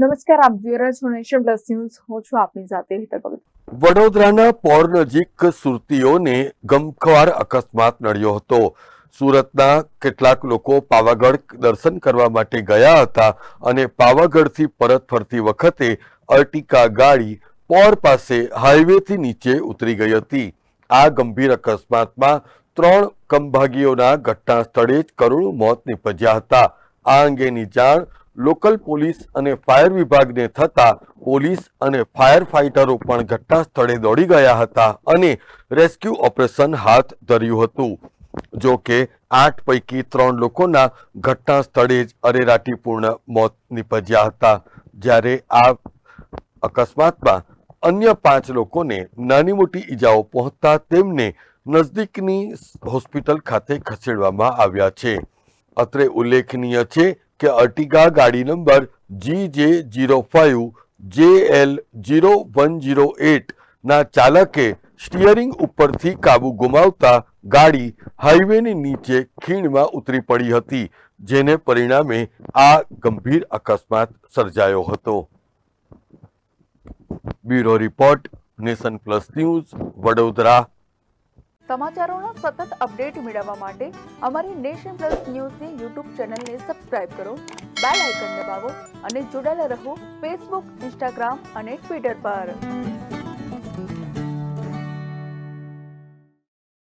નમસ્કાર, આપ જોઈ રહ્યા છો નેશન પ્લસ ન્યૂઝ. હું છું આપની સાથે હેતલ ભગત. વડોદરાના પોર નજીક સુરતીઓને ગમખ્વાર અકસ્માત નડ્યો હતો. સુરતના કેટલાક લોકો પાવાગઢ દર્શન કરવા માટે ગયા હતા અને પાવાગઢથી પરત ફરતી વખતે અર્ટિકા ગાડી પોર પાસે હાઈવેથી નીચે ઉતરી ગઈ હતી. આ ગંભીર અકસ્માતમાં 3 કમભાગીઓના ઘટના સ્થળે જ કરુણ મોત નીપજ્યા હતા. આ અંગેની જાણ લોકલ પોલીસ અને ફાયર વિભાગને થતા પોલીસ અને ફાયર ફાઇટરો પણ ઘટના સ્થળે દોડી ગયા હતા અને રેસ્ક્યુ ઓપરેશન હાથ ધર્યું હતું. જો કે 8 પૈકી 3 લોકોના ઘટના સ્થળે જ અરેરાટીપૂર્ણ મોત નીપજ્યા હતા, જ્યારે આ અકસ્માતમાં અન્ય 5 લોકોને નાની મોટી ઈજાઓ પહોંચતા તેમને નજદીકની હોસ્પિટલ ખાતે ખસેડવામાં આવ્યા છે. અત્રે ઉલ્લેખનીય છે કે અર્ટિગા ગાડી નંબર GJ05JL0108 ના ચાલકે સ્ટીયરિંગ ઉપરથી કાબુ ગુમાવતા ગાડી હાઈવેની નીચે ખીણમાં ઉતરી પડી હતી, જેને પરિણામે આ ગંભીર અકસ્માત સર્જાયો હતો. Bureau report, nation plus news, Vadodara. સમાચારોના સતત અપડેટ મેળવવા માટે અમારી નેશન પ્લસ ન્યૂઝની યુટ્યુબ ચેનલને સબસ્ક્રાઇબ કરો, બેલ આઇકન દબાવો અને જોડાયેલા રહો ફેસબુક, ઇન્સ્ટાગ્રામ અને ટ્વિટર પર.